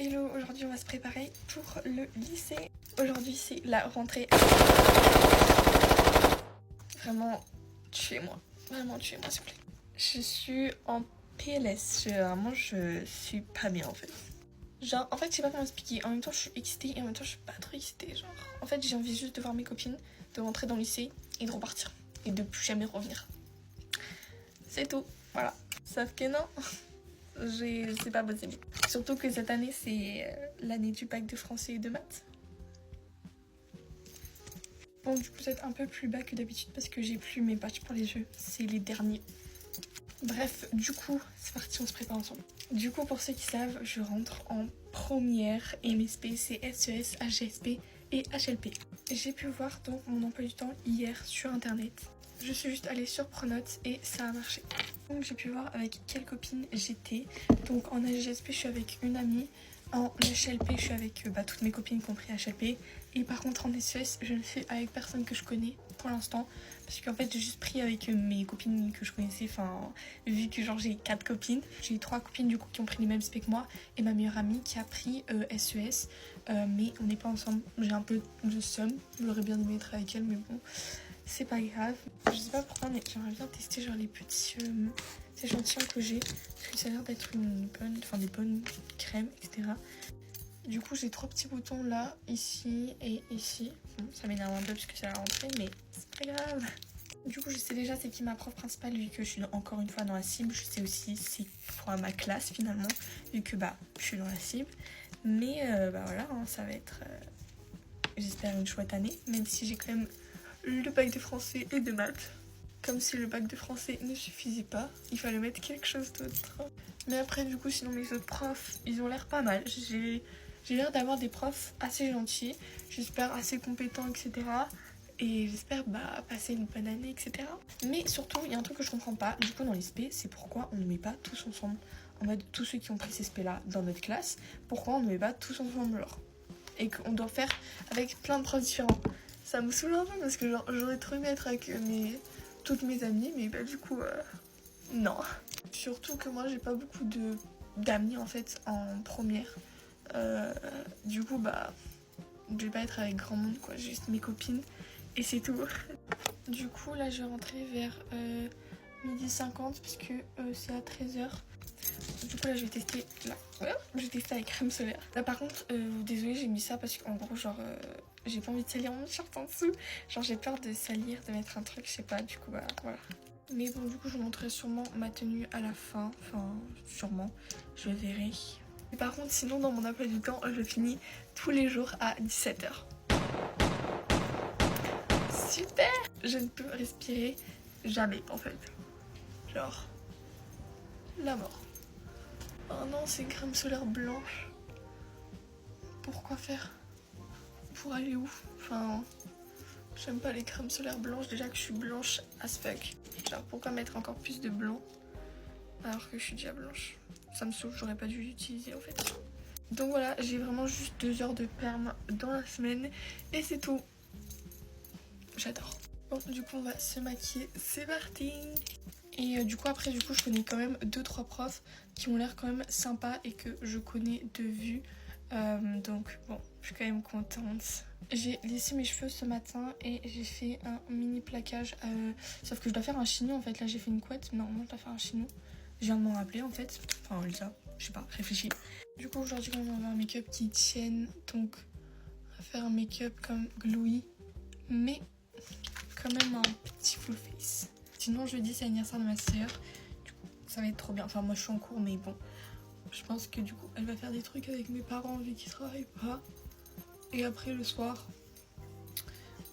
Hello, aujourd'hui on va se préparer pour le lycée. Aujourd'hui c'est la rentrée. Vraiment, tuez-moi. Vraiment, tuez-moi s'il vous plaît. Je suis en PLS. Vraiment, je suis pas bien en fait. Genre, en fait, je sais pas comment expliquer. En même temps, je suis excitée et en même temps, je suis pas trop excitée. Genre, en fait, j'ai envie juste de voir mes copines, de rentrer dans le lycée et de repartir. Et de plus jamais revenir. C'est tout. Voilà. Sauf que non. C'est pas possible. Surtout que cette année, c'est l'année du bac de français et de maths. Bon, du coup, c'est un peu plus bas que d'habitude parce que j'ai plus mes badges pour les jeux. C'est les derniers. Bref, du coup, c'est parti, on se prépare ensemble. Du coup, pour ceux qui savent, je rentre en première MSP, c'est SES, HGSP et HLP. J'ai pu voir donc mon emploi du temps hier sur internet. Je suis juste allée sur Pronote et ça a marché. Donc j'ai pu voir avec quelle copine j'étais. Donc en HGSP, je suis avec une amie. En HLP, je suis avec toutes mes copines compris HLP. Et par contre en SES, je ne suis avec personne que je connais pour l'instant. Parce qu'en fait, j'ai juste pris avec mes copines que je connaissais. Enfin, vu que genre j'ai 4 copines. J'ai eu 3 copines du coup qui ont pris les mêmes specs que moi. Et ma meilleure amie qui a pris SES. Mais on n'est pas ensemble. J'ai un peu de somme. J'aurais bien aimé être avec elle, mais bon. C'est pas grave. Je sais pas pourquoi, mais j'aimerais bien tester genre les petits échantillons que j'ai. Parce que ça a l'air d'être des bonnes crèmes, etc. Du coup, j'ai 3 petits boutons là, ici et ici. Bon, ça m'énerve un peu parce que c'est la rentrée, mais c'est pas grave. Du coup, je sais déjà c'est qui ma prof principale, vu que je suis encore une fois dans la cible. Je sais aussi c'est pour ma classe finalement, vu que je suis dans la cible. Mais voilà, hein, ça va être, j'espère, une chouette année, même si j'ai quand même le bac de français et de maths. Comme si le bac de français ne suffisait pas, il fallait mettre quelque chose d'autre. Mais après, du coup, sinon mes autres profs, ils ont l'air pas mal. J'ai l'air d'avoir des profs assez gentils, j'espère assez compétents, etc. Et j'espère passer une bonne année, etc. Mais surtout, il y a un truc que je comprends pas. Du coup, dans les SP, c'est pourquoi on ne met pas tous ensemble. En mode, tous ceux qui ont pris ces SP là dans notre classe, pourquoi on ne met pas tous ensemble genre. Et qu'on doit faire avec plein de profs différents. Ça me saoule un peu parce que genre, j'aurais trop aimé être avec toutes mes amies, mais du coup, non. Surtout que moi, j'ai pas beaucoup d'amis en fait en première. Du coup, je vais pas être avec grand monde, quoi. Juste mes copines et c'est tout. Du coup, là, je vais rentrer vers 12h50 parce que c'est à 13h. Du coup là je vais tester je vais tester avec crème solaire. Là par contre désolée, j'ai mis ça parce qu'en gros genre j'ai pas envie de salir mon shirt en dessous. Genre j'ai peur de salir, de mettre un truc, je sais pas, du coup voilà. Mais bon, du coup je vous montrerai sûrement ma tenue à la fin. Enfin sûrement, je verrai. Et par contre sinon dans mon emploi du temps je finis tous les jours à 17h. Super. Je ne peux respirer jamais en fait. Genre la mort. Oh non, c'est crème solaire blanche. Pourquoi faire? Pour aller où? Enfin, j'aime pas les crèmes solaires blanches. Déjà que je suis blanche as fuck. Genre, pourquoi mettre encore plus de blanc alors que je suis déjà blanche? Ça me saoule, j'aurais pas dû l'utiliser en fait. Donc voilà, j'ai vraiment juste 2 heures de perm dans la semaine et c'est tout. J'adore. Bon, du coup, on va se maquiller. C'est parti! Et du coup après je connais quand même 2-3 profs qui ont l'air quand même sympas et que je connais de vue. Donc bon, je suis quand même contente. J'ai lissé mes cheveux ce matin et j'ai fait un mini plaquage. Sauf que je dois faire un chignon en fait. Là j'ai fait une couette, mais normalement je dois faire un chignon. Je viens de m'en rappeler en fait. Enfin Elsa, je sais pas, réfléchis. Du coup aujourd'hui on va avoir un make-up qui tienne. Donc on va faire un make-up comme glowy. Mais quand même un petit full face. Sinon jeudi c'est l'anniversaire de ma soeur, du coup ça va être trop bien, enfin moi je suis en cours mais bon, je pense que du coup elle va faire des trucs avec mes parents vu qu'ils travaillent pas. Et après le soir,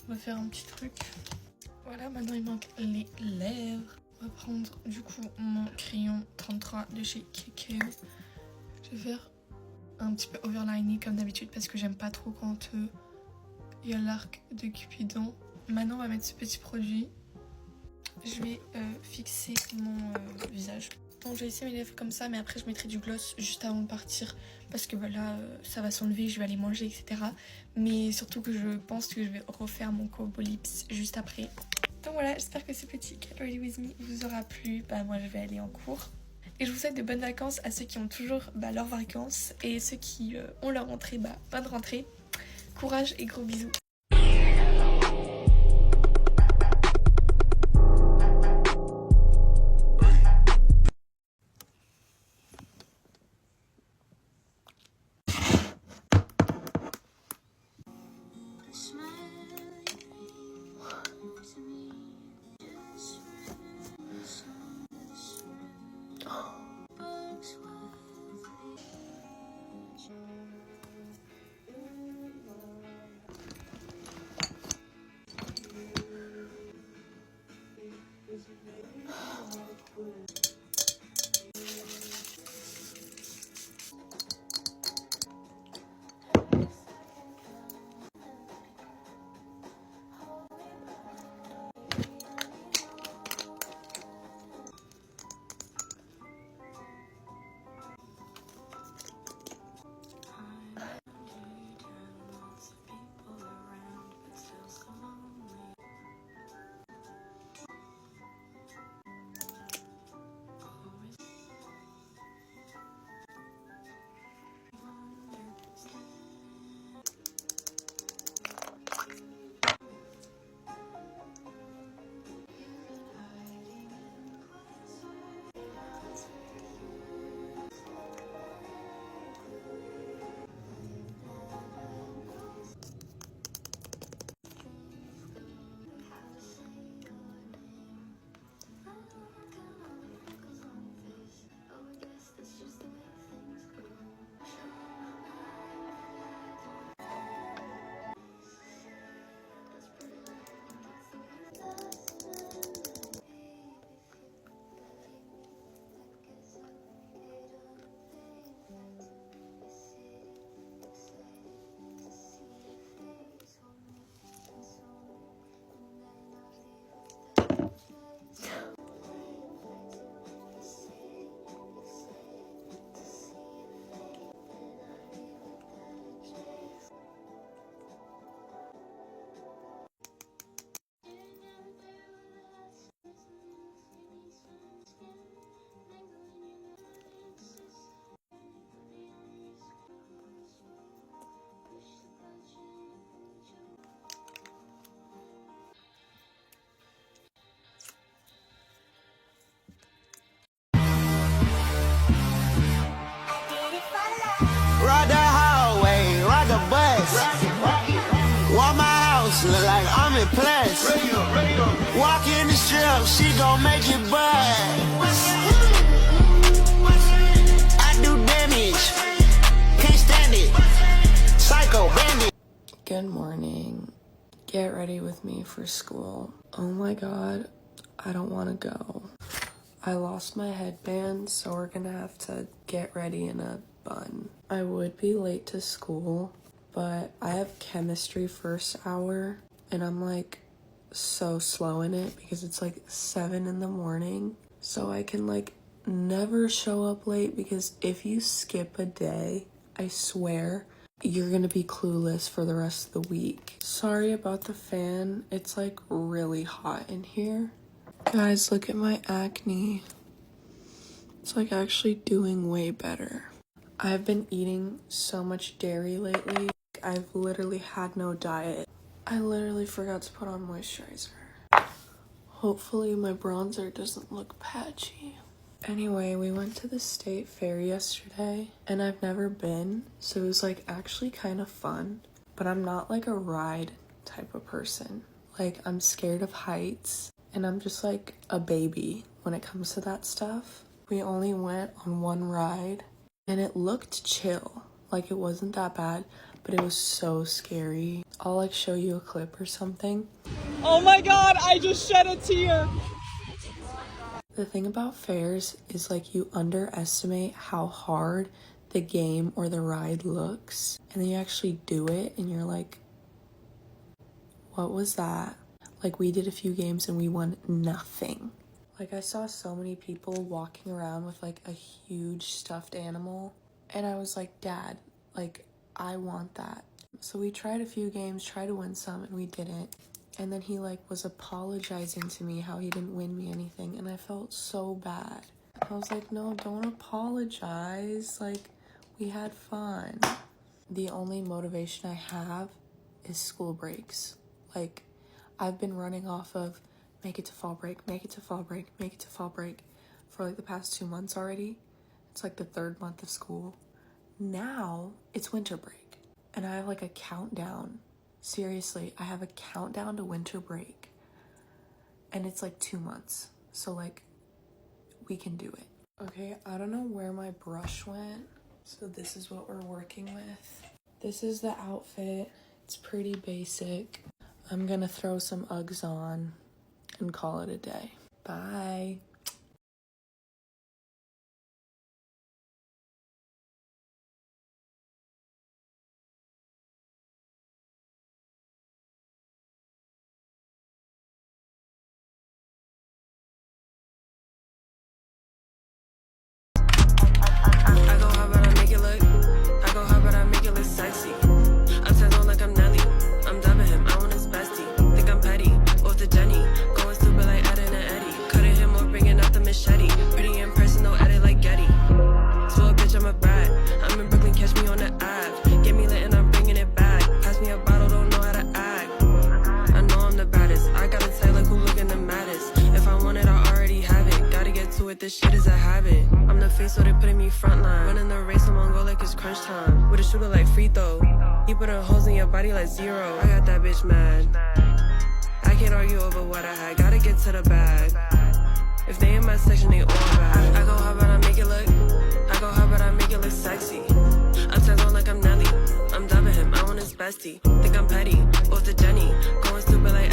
on va faire un petit truc. Voilà, maintenant il manque les lèvres. On va prendre du coup mon crayon 33 de chez Kikeo. Je vais faire un petit peu overliné comme d'habitude parce que j'aime pas trop quand il y a l'arc de Cupidon. Maintenant on va mettre ce petit produit. Je vais fixer mon visage. Donc je vais essayer mes lèvres comme ça, mais après je mettrai du gloss juste avant de partir parce que là ça va s'enlever, je vais aller manger, etc. Mais surtout que je pense que je vais refaire mon Kobo Lips juste après. Donc voilà, j'espère que ce petit Get Ready With Me vous aura plu. Moi je vais aller en cours. Et je vous souhaite de bonnes vacances à ceux qui ont toujours leurs vacances et ceux qui ont leur rentrée, bonne rentrée. Courage et gros bisous. Ride the hallway, ride the bus. Walk my house, look like I'm in plus. Walk in the strip, she gon' make it buzz. I do damage, can't stand it. Psycho bandit. Good morning. Get ready with me for school. Oh my god, I don't want to go. I lost my headband, so we're gonna have to get ready in a bun. I would be late to school, but I have chemistry first hour, and I'm like so slow in it because it's like 7 in the morning. So I can like never show up late, because if you skip a day, I swear you're gonna be clueless for the rest of the week. Sorry about the fan. It's like really hot in here. Guys, look at my acne. It's like actually doing way better. I've been eating so much dairy lately. I've literally had no diet. I literally forgot to put on moisturizer. Hopefully my bronzer doesn't look patchy. Anyway, we went to the state fair yesterday, and I've never been, so it was like actually kind of fun. But I'm not like a ride type of person. Like, I'm scared of heights, and I'm just like a baby when it comes to that stuff. We only went on one ride, and it looked chill. Like, it wasn't that bad, but it was so scary. I'll like show you a clip or something. Oh my god, I just shed a tear. The thing about fairs is like you underestimate how hard the game or the ride looks, and then you actually do it and you're like, what was that? Like, we did a few games and we won nothing. Like, I saw so many people walking around with like a huge stuffed animal, and I was like, Dad, like, I want that. So we tried a few games, tried to win some, and we didn't. And then he like was apologizing to me how he didn't win me anything, and I felt so bad. I was like, no, don't apologize. Like, we had fun. The only motivation I have is school breaks. Like, I've been running off of make it to fall break, make it to fall break, make it to fall break for like the past 2 months already. It's like the 3rd month of school. Now it's winter break and I have like a countdown. Seriously, I have a countdown to winter break and it's like 2 months. So like, we can do it. Okay, I don't know where my brush went. So this is what we're working with. This is the outfit. It's pretty basic. I'm gonna throw some Uggs on and call it a day. Bye. I go hard, but I make it look. I go hard, but I make it look sexy. Upside down like I'm Nelly. I'm dubbing him, I want his bestie. Think I'm petty, off the Jenny. Going stupid like Ed and Eddie. Cutting him off, bringing out the machete. Pretty in person, no edit like Getty. So a bitch, I'm a brat. I'm in Brooklyn, catch me on the Ave. Get me lit and I'm bringing it back. Pass me a bottle, don't know how to act. I know I'm the baddest. I gotta say like who looking the maddest. If I want it, I already have it. Gotta get to it, this shit is a habit. I'm the face, so they putting me frontline. Running the race, I'm on go like it's crunch time. With a shooter like free throw. You putting holes in your body like zero. I got that bitch mad. I can't argue over what I had. Gotta get to the bag. If they in my section, they all bad. I go hard, but I make it look. I go hard, but I make it look sexy. Upside down like I'm Nelly. I'm dubbing him, I want his bestie. Think I'm petty, off the Jenny. Going stupid like